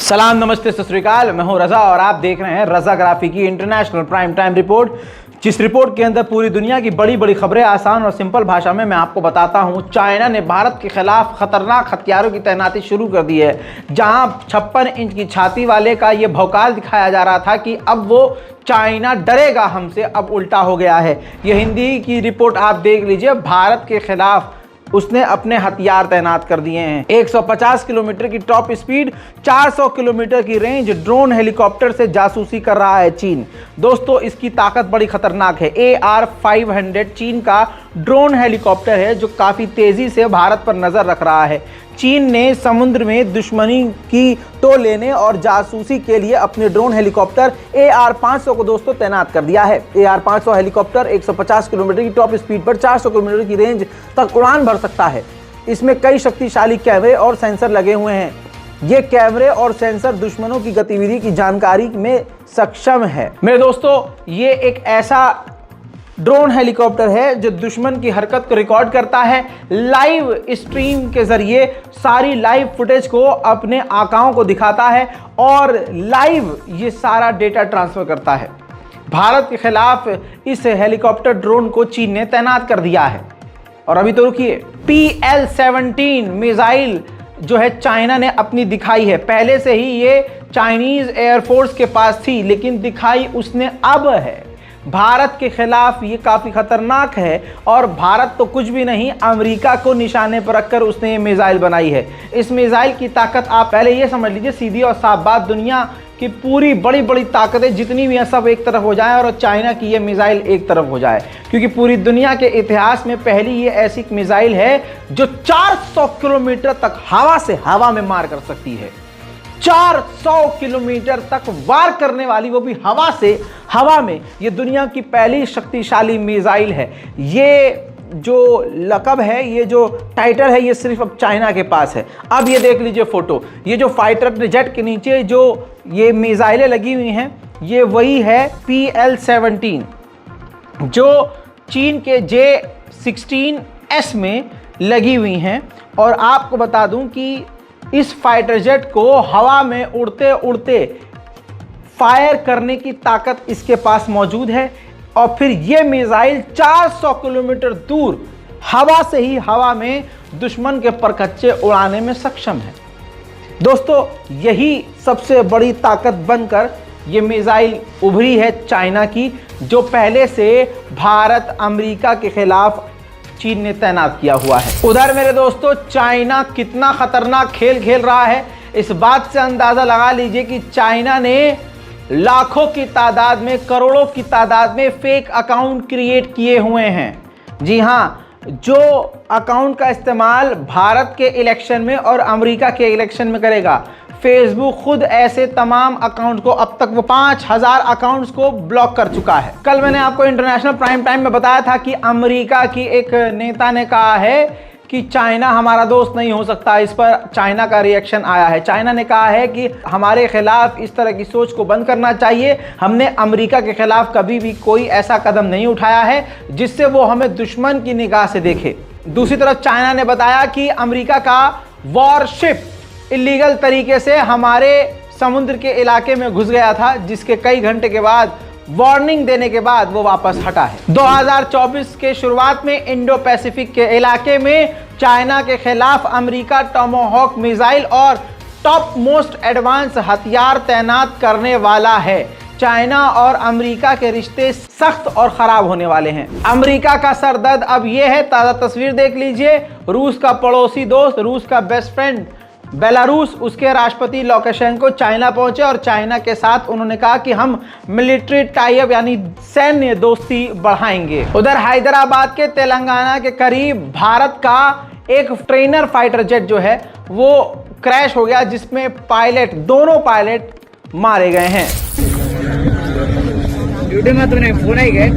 सलाम, नमस्ते, सत श्री अकाल। मैं हूं रजा और आप देख रहे हैं रजाग्राफी की इंटरनेशनल प्राइम टाइम रिपोर्ट, जिस रिपोर्ट के अंदर पूरी दुनिया की बड़ी बड़ी खबरें आसान और सिंपल भाषा में मैं आपको बताता हूं। चाइना ने भारत के खिलाफ खतरनाक हथियारों की तैनाती शुरू कर दी है। जहां 56 इंच की छाती वाले का ये भौकाल दिखाया जा रहा था कि अब वो चाइना डरेगा हमसे, अब उल्टा हो गया है। ये हिंदी की रिपोर्ट आप देख लीजिए। भारत के खिलाफ उसने अपने हथियार तैनात कर दिए हैं। 150 किलोमीटर की टॉप स्पीड, 400 किलोमीटर की रेंज ड्रोन हेलीकॉप्टर से जासूसी कर रहा है चीन। दोस्तों, इसकी ताकत बड़ी खतरनाक है। AR-500 चीन का ड्रोन हेलीकॉप्टर है जो काफ़ी तेज़ी से भारत पर नज़र रख रहा है। चीन ने समुद्र में दुश्मनी की टो लेने और जासूसी के लिए अपने ड्रोन हेलीकॉप्टर AR-500 को दोस्तों तैनात कर दिया है। AR-500 हेलीकॉप्टर 150 किलोमीटर की टॉप स्पीड पर 400 किलोमीटर की रेंज तक उड़ान भर सकता है। इसमें कई शक्तिशाली कैमरे और सेंसर लगे हुए हैं। ये कैमरे और सेंसर दुश्मनों की गतिविधि की जानकारी में सक्षम है। मेरे दोस्तों, ये एक ऐसा ड्रोन हेलीकॉप्टर है जो दुश्मन की हरकत को रिकॉर्ड करता है। लाइव स्ट्रीम के जरिए सारी लाइव फुटेज को अपने आकाओं को दिखाता है और लाइव ये सारा डेटा ट्रांसफर करता है। भारत के खिलाफ इस हेलीकॉप्टर ड्रोन को चीन ने तैनात कर दिया है। और अभी तो रुकिए, PL-17 मिसाइल जो है चाइना ने अपनी दिखाई है। पहले से ही ये चाइनीज एयरफोर्स के पास थी, लेकिन दिखाई उसने अब है। भारत के खिलाफ ये काफ़ी खतरनाक है और भारत तो कुछ भी नहीं, अमेरिका को निशाने पर रखकर उसने ये मिसाइल बनाई है। इस मिसाइल की ताकत आप पहले ये समझ लीजिए, सीधी और साफ बात, दुनिया की पूरी बड़ी बड़ी ताकतें जितनी भी हैं सब एक तरफ हो जाए और चाइना की ये मिसाइल एक तरफ हो जाए, क्योंकि पूरी दुनिया के इतिहास में पहली ये ऐसी मिसाइल है जो 400 किलोमीटर तक हवा में मार कर सकती है। 400 किलोमीटर तक वार करने वाली, वो भी हवा में। ये दुनिया की पहली शक्तिशाली मिसाइल है। ये जो लक़ब है, ये जो टाइटल है, ये सिर्फ अब चाइना के पास है। अब ये देख लीजिए फोटो, ये जो फाइटर जेट के नीचे जो ये मिसाइलें लगी हुई हैं, ये वही है PL-17 जो चीन के J-16S में लगी हुई हैं। और आपको बता दूं कि इस फाइटर जेट को हवा में उड़ते उड़ते फायर करने की ताकत इसके पास मौजूद है। और फिर ये मिसाइल 400 किलोमीटर दूर हवा में दुश्मन के परखच्चे उड़ाने में सक्षम है। दोस्तों, यही सबसे बड़ी ताकत बनकर ये मिसाइल उभरी है चाइना की, जो पहले से भारत अमेरिका के खिलाफ चीन ने तैनात किया हुआ है। उधर मेरे दोस्तों, चाइना कितना खतरनाक खेल खेल रहा है, इस बात से अंदाजा लगा लीजिए कि चाइना ने लाखों की तादाद में, करोड़ों की तादाद में फेक अकाउंट क्रिएट किए हुए हैं। जी हाँ, जो अकाउंट का इस्तेमाल भारत के इलेक्शन में और अमेरिका के इलेक्शन में करेगा। फेसबुक खुद ऐसे तमाम अकाउंट को, अब तक वो 5000 अकाउंट्स को ब्लॉक कर चुका है। कल मैंने आपको इंटरनेशनल प्राइम टाइम में बताया था कि अमेरिका की एक नेता ने कहा है कि चाइना हमारा दोस्त नहीं हो सकता। इस पर चाइना का रिएक्शन आया है। चाइना ने कहा है कि हमारे खिलाफ इस तरह की सोच को बंद करना चाहिए। हमने अमेरिका के खिलाफ कभी भी कोई ऐसा कदम नहीं उठाया है जिससे वो हमें दुश्मन की निगाह से देखे। दूसरी तरफ चाइना ने बताया कि अमेरिका का वॉरशिप इलीगल तरीके से हमारे समुद्र के इलाके में घुस गया था, जिसके कई घंटे के बाद, वार्निंग देने के बाद वो वापस हटा है। 2024 के शुरुआत में इंडो पैसिफिक के इलाके में चाइना के खिलाफ अमेरिका टोमाहॉक मिसाइल और टॉप मोस्ट एडवांस हथियार तैनात करने वाला है। चाइना और अमेरिका के रिश्ते सख्त और खराब होने वाले हैं। अमेरिका का सरदर्द अब यह है, ताज़ा तस्वीर देख लीजिए। रूस का पड़ोसी दोस्त, रूस का बेस्ट फ्रेंड बेलारूस, उसके राष्ट्रपति लुकाशेंको चाइना पहुंचे और चाइना के साथ उन्होंने कहा कि हम मिलिट्री टाई अप यानी सैन्य दोस्ती बढ़ाएंगे। उधर हैदराबाद के तेलंगाना के करीब भारत का एक ट्रेनर फाइटर जेट जो है वो क्रैश हो गया, जिसमें दोनों पायलट मारे गए हैं। ड्यूटी में तुमने फोन आई गए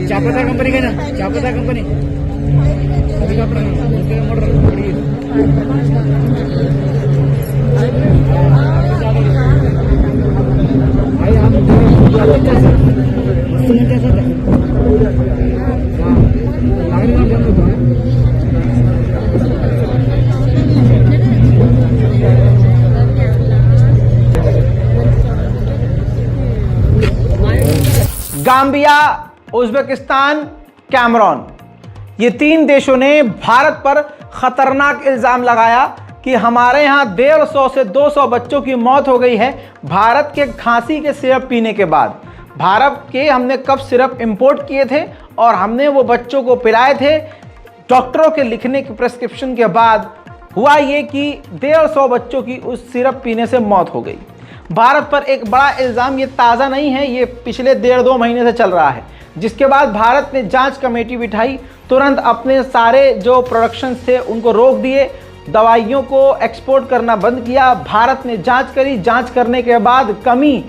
चापता कंपनी का ना, चापता कंपनी गाम्बिया, उज्बेकिस्तान, कैमरून, ये 3 देशों ने भारत पर खतरनाक इल्जाम लगाया कि हमारे यहाँ 150 से 200 बच्चों की मौत हो गई है भारत के खांसी के सिरप पीने के बाद। भारत के हमने कफ सिरप इंपोर्ट किए थे और हमने वो बच्चों को पिलाए थे। डॉक्टरों के लिखने की प्रेस्क्रिप्शन के बाद हुआ ये कि 150 बच्चों की उस सिरप पीने से मौत हो गई। भारत पर एक बड़ा इल्ज़ाम, ये ताज़ा नहीं है, ये पिछले 1.5-2 महीने से चल रहा है, जिसके बाद भारत ने जांच कमेटी बिठाई, तुरंत अपने सारे जो प्रोडक्शन थे उनको रोक दिए, दवाइयों को एक्सपोर्ट करना बंद किया। भारत ने जांच करी, जांच करने के बाद कमी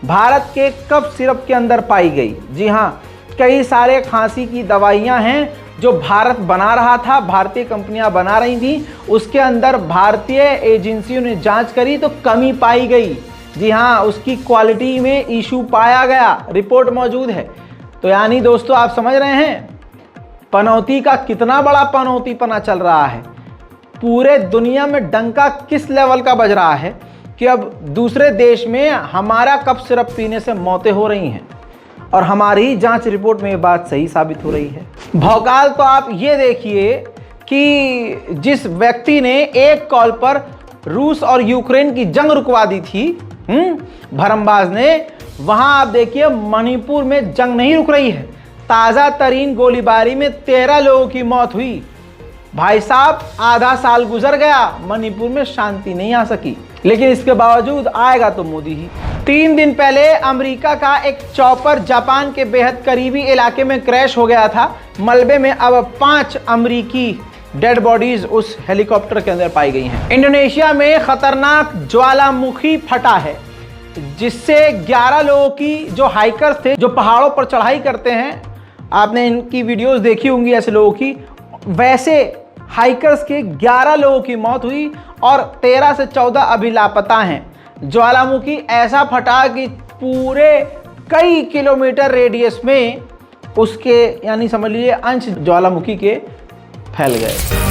भारत के कफ सिरप के अंदर पाई गई। जी हाँ, कई सारे खांसी की दवाइयाँ हैं जो भारत बना रहा था, भारतीय कंपनियां बना रही थी, उसके अंदर भारतीय एजेंसियों ने जांच करी तो कमी पाई गई। जी हाँ, उसकी क्वालिटी में इशू पाया गया, रिपोर्ट मौजूद है। तो यानी दोस्तों आप समझ रहे हैं पनौती का कितना बड़ा पनौतीपना चल रहा है। पूरे दुनिया में डंका किस लेवल का बज रहा है कि अब दूसरे देश में हमारा कफ सिरप पीने से मौतें हो रही हैं और हमारी जांच रिपोर्ट में ये बात सही साबित हो रही है। भौकाल तो आप ये देखिए कि जिस व्यक्ति ने एक कॉल पर रूस और यूक्रेन की जंग रुकवा दी थी, भरमबाज ने, वहां आप देखिए मणिपुर में जंग नहीं रुक रही है। ताज़ा तरीन गोलीबारी में 13 लोगों की मौत हुई। भाई साहब, आधा साल गुजर गया, मणिपुर में शांति नहीं आ सकी, लेकिन इसके बावजूद आएगा तो मोदी ही। 3 दिन पहले अमेरिका का एक चॉपर जापान के बेहद करीबी इलाके में क्रैश हो गया था। मलबे में अब 5 अमेरिकी डेड बॉडीज उस हेलीकॉप्टर के अंदर पाई गई हैं। इंडोनेशिया में खतरनाक ज्वालामुखी फटा है, जिससे 11 लोगों की, जो हाइकर्स थे, जो पहाड़ों पर चढ़ाई करते हैं, आपने इनकी वीडियोस देखी होंगी ऐसे लोगों की, वैसे हाइकर्स के 11 लोगों की मौत हुई और 13 से 14 अभी लापता हैं। ज्वालामुखी ऐसा फटा कि पूरे कई किलोमीटर रेडियस में उसके, यानी समझ लीजिए, अंश ज्वालामुखी के फैल गए।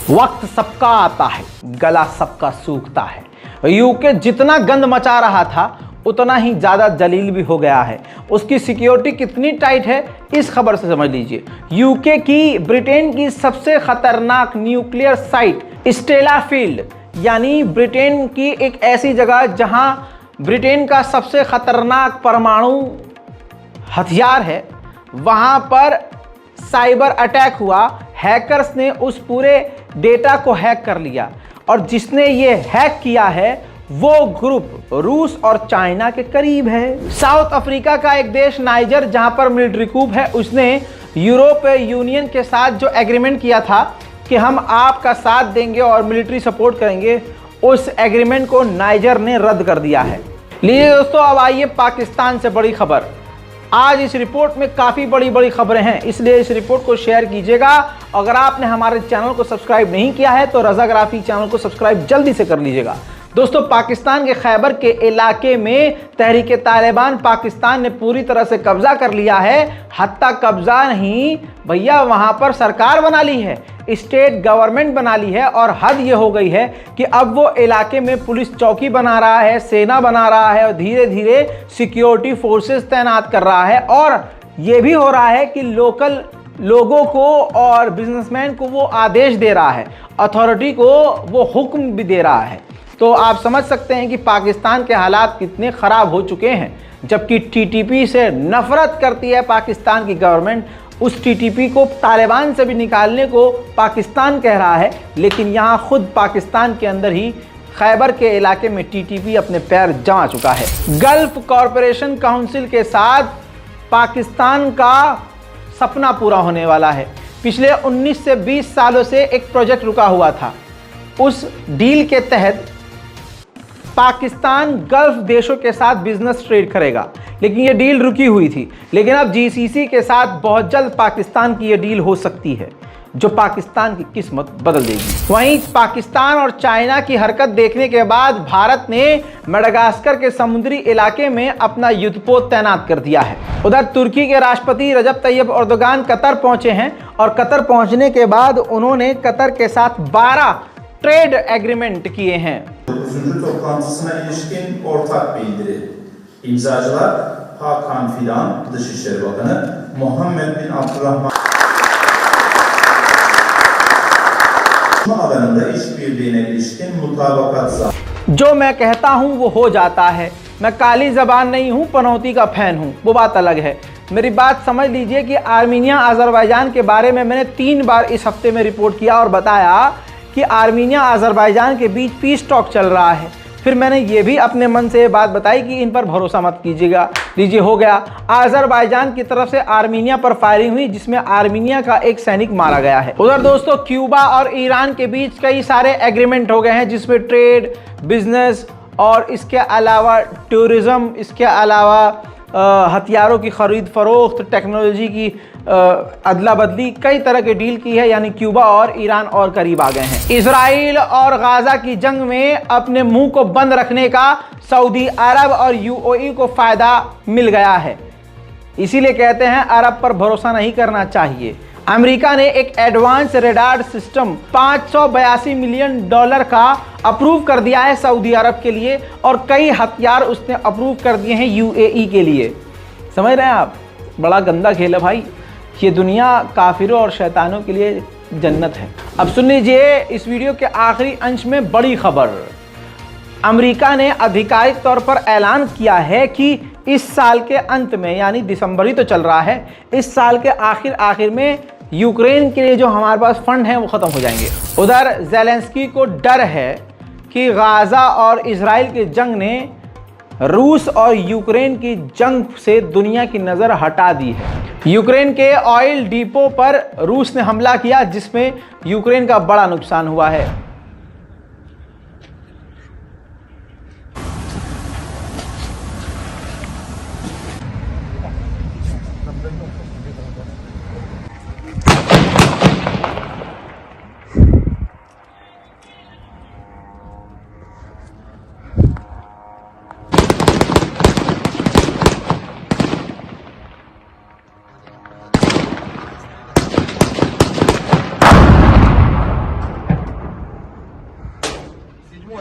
वक्त सबका आता है, गला सबका सूखता है। यूके जितना गंद मचा रहा था उतना ही ज़्यादा जलील भी हो गया है। उसकी सिक्योरिटी कितनी टाइट है इस खबर से समझ लीजिए। यूके की, ब्रिटेन की सबसे खतरनाक न्यूक्लियर साइट स्टेला फील्ड, यानी ब्रिटेन की एक ऐसी जगह जहां ब्रिटेन का सबसे खतरनाक परमाणु हथियार है, वहां पर साइबर अटैक हुआ। हैकर्स ने उस पूरे डेटा को हैक कर लिया और जिसने ये हैक किया है वो ग्रुप रूस और चाइना के करीब है। साउथ अफ्रीका का एक देश नाइजर, जहां पर मिलिट्री कूप है, उसने यूरोपीय यूनियन के साथ जो एग्रीमेंट किया था कि हम आपका साथ देंगे और मिलिट्री सपोर्ट करेंगे, उस एग्रीमेंट को नाइजर ने रद्द कर दिया है। लीजिए दोस्तों, अब आइए पाकिस्तान से बड़ी खबर। आज इस रिपोर्ट में काफ़ी बड़ी खबरें हैं, इसलिए इस रिपोर्ट को शेयर कीजिएगा। अगर आपने हमारे चैनल को सब्सक्राइब नहीं किया है तो रज़ाग्राफी चैनल को सब्सक्राइब जल्दी से कर लीजिएगा। दोस्तों, पाकिस्तान के खैबर के इलाके में तहरीके तालिबान पाकिस्तान ने पूरी तरह से कब्जा कर लिया है। हत्ता कब्जा नहीं भैया, वहां पर सरकार बना ली है, स्टेट गवर्नमेंट बना ली है और हद ये हो गई है कि अब वो इलाके में पुलिस चौकी बना रहा है, सेना बना रहा है और धीरे धीरे सिक्योरिटी फोर्सेस तैनात कर रहा है। और ये भी हो रहा है कि लोकल लोगों को और बिजनेसमैन को वो आदेश दे रहा है, अथॉरिटी को वो हुक्म भी दे रहा है। तो आप समझ सकते हैं कि पाकिस्तान के हालात कितने ख़राब हो चुके हैं। जबकि टीटीपी से नफरत करती है पाकिस्तान की गवर्नमेंट, उस टीटीपी को तालिबान से भी निकालने को पाकिस्तान कह रहा है, लेकिन यहाँ खुद पाकिस्तान के अंदर ही खैबर के इलाके में टीटीपी अपने पैर जमा चुका है। गल्फ कॉरपोरेशन काउंसिल के साथ पाकिस्तान का सपना पूरा होने वाला है। पिछले 19 से 20 सालों से एक प्रोजेक्ट रुका हुआ था। उस डील के तहत पाकिस्तान गल्फ देशों के साथ बिजनेस ट्रेड करेगा, लेकिन ये डील रुकी हुई थी। लेकिन अब जीसीसी के साथ बहुत जल्द पाकिस्तान की ये डील हो सकती है, जो पाकिस्तान की किस्मत बदल देगी। वहीं पाकिस्तान और चाइना की हरकत देखने के बाद भारत ने मेडागास्कर के समुद्री इलाके में अपना युद्धपोत तैनात कर दिया है। उधर तुर्की के राष्ट्रपति रजब तैयब एर्दोगान कतर पहुंचे हैं और कतर पहुंचने के बाद उन्होंने कतर के साथ 12 ट्रेड एग्रीमेंट किए हैं। 9. toplantısına ilişkin ortak bildiri. İmzacılar Hakan Fidan, Dışişleri Bakanı, Muhammed bin Abdurrahman alanında işbirliğine ilişkin mutabakat sağladı. जो मैं कहता हूं वो हो जाता है। मैं काली जबान नहीं हूं, पनौती का फैन हूं, वो बात अलग है। मेरी बात समझ लीजिए कि आर्मीनिया अजरबैजान के बारे में मैंने 3 बार इस हफ्ते में रिपोर्ट किया और बताया कि आर्मीनिया अजरबैजान के बीच पीस टॉक चल रहा है। फिर मैंने ये भी अपने मन से ये बात बताई कि इन पर भरोसा मत कीजिएगा। लीजिए, हो गया। अजरबैजान की तरफ से आर्मीनिया पर फायरिंग हुई, जिसमें आर्मीनिया का एक सैनिक मारा गया है। उधर दोस्तों, क्यूबा और ईरान के बीच कई सारे एग्रीमेंट हो गए हैं, जिसमें ट्रेड, बिजनेस और इसके अलावा टूरिज्म, इसके अलावा हथियारों की खरीद फरोख्त, टेक्नोलॉजी की अदला बदली, कई तरह की डील की है। यानी क्यूबा और ईरान और करीब आ गए हैं। इजराइल और गाजा की जंग में अपने मुंह को बंद रखने का सऊदी अरब और यूएई को फायदा मिल गया है। इसीलिए कहते हैं अरब पर भरोसा नहीं करना चाहिए। अमेरिका ने एक एडवांस रेडार सिस्टम $582 मिलियन का अप्रूव कर दिया है सऊदी अरब के लिए, और कई हथियार उसने अप्रूव कर दिए हैं यूएई के लिए। समझ रहे हैं आप? बड़ा गंदा खेल है भाई। ये दुनिया काफिरों और शैतानों के लिए जन्नत है। अब सुन लीजिए इस वीडियो के आखिरी अंश में बड़ी खबर। अमेरिका ने आधिकारिक तौर पर ऐलान किया है कि इस साल के अंत में, यानी दिसंबर ही तो चल रहा है, इस साल के आखिर में यूक्रेन के लिए जो हमारे पास फंड हैं वो ख़त्म हो जाएंगे। उधर ज़ेलेंस्की को डर है कि गाज़ा और इजराइल की जंग ने रूस और यूक्रेन की जंग से दुनिया की नज़र हटा दी है। यूक्रेन के ऑयल डिपो पर रूस ने हमला किया, जिसमें यूक्रेन का बड़ा नुकसान हुआ है।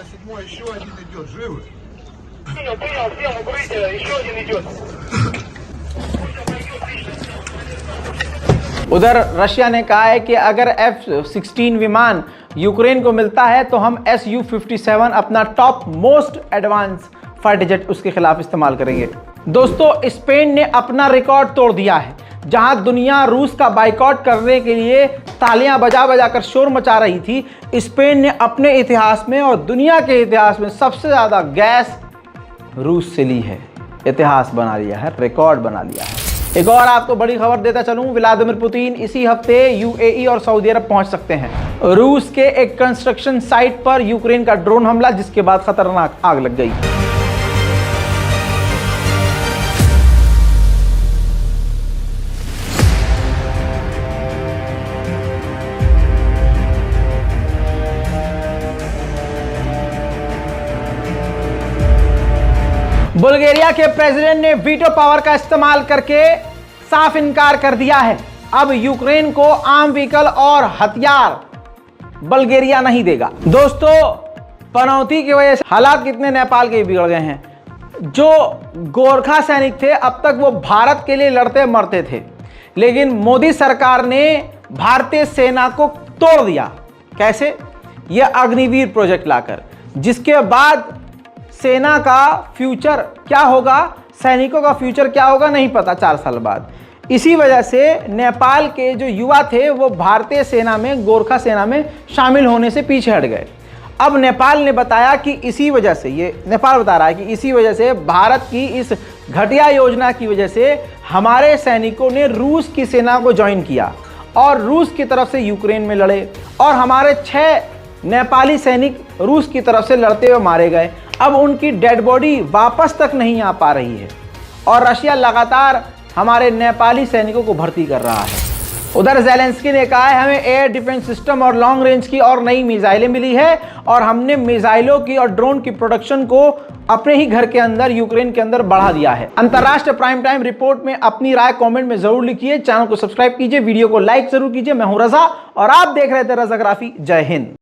Седьмой, еще один идет, живы? Принял, укрытие, еще один идет. उधर रशिया ने कहा है कि अगर F-16 विमान यूक्रेन को मिलता है तो हम Su-57 अपना top most advance fighter jet उसके खिलाफ इस्तेमाल करेंगे। दोस्तों, स्पेन ने अपना रिकॉर्ड तोड़ दिया है। जहां दुनिया रूस का बाइकआउट करने के लिए तालियां बजा बजा कर शोर मचा रही थी, स्पेन ने अपने इतिहास में और दुनिया के इतिहास में सबसे ज़्यादा गैस रूस से ली है। इतिहास बना लिया है, रिकॉर्ड बना लिया है। एक और आपको बड़ी खबर देता चलूं, व्लादिमीर पुतिन इसी हफ्ते यूएई और सऊदी अरब पहुंच सकते हैं। रूस के एक कंस्ट्रक्शन साइट पर यूक्रेन का ड्रोन हमला, जिसके बाद खतरनाक आग लग गई। बुल्गारिया के प्रेसिडेंट ने वीटो पावर का इस्तेमाल करके साफ इनकार कर दिया है। अब यूक्रेन को आर्म व्हीकल और हथियार बुल्गारिया नहीं देगा। दोस्तों, पनौती की वजह से हालात कितने नेपाल के बिगड़ गए हैं। जो गोरखा सैनिक थे, अब तक वो भारत के लिए लड़ते मरते थे, लेकिन मोदी सरकार ने भारतीय सेना को तोड़ दिया। कैसे? यह अग्निवीर प्रोजेक्ट लाकर, जिसके बाद सेना का फ्यूचर क्या होगा, सैनिकों का फ्यूचर क्या होगा नहीं पता 4 साल बाद। इसी वजह से नेपाल के जो युवा थे वो भारतीय सेना में, गोरखा सेना में शामिल होने से पीछे हट गए। अब नेपाल ने बताया कि इसी वजह से, ये नेपाल बता रहा है कि इसी वजह से, भारत की इस घटिया योजना की वजह से हमारे सैनिकों ने रूस की सेना को ज्वाइन किया और रूस की तरफ से यूक्रेन में लड़े, और हमारे 6 नेपाली सैनिक रूस की तरफ से लड़ते हुए मारे गए। अब उनकी डेड बॉडी वापस तक नहीं आ पा रही है और रशिया लगातार हमारे नेपाली सैनिकों को भर्ती कर रहा है। उधर ज़ेलेंस्की ने कहा है हमें एयर डिफेंस सिस्टम और लॉन्ग रेंज की और नई मिसाइलें मिली है और हमने मिसाइलों की और ड्रोन की प्रोडक्शन को अपने ही घर के अंदर यूक्रेन के अंदर बढ़ा दिया है। अंतर्राष्ट्रीय प्राइम टाइम रिपोर्ट में अपनी राय कमेंट में जरूर लिखिए, चैनल को सब्सक्राइब कीजिए, वीडियो को लाइक जरूर कीजिए। मैं हूं रजा और आप देख रहे थे रजाग्राफी। जय हिंद।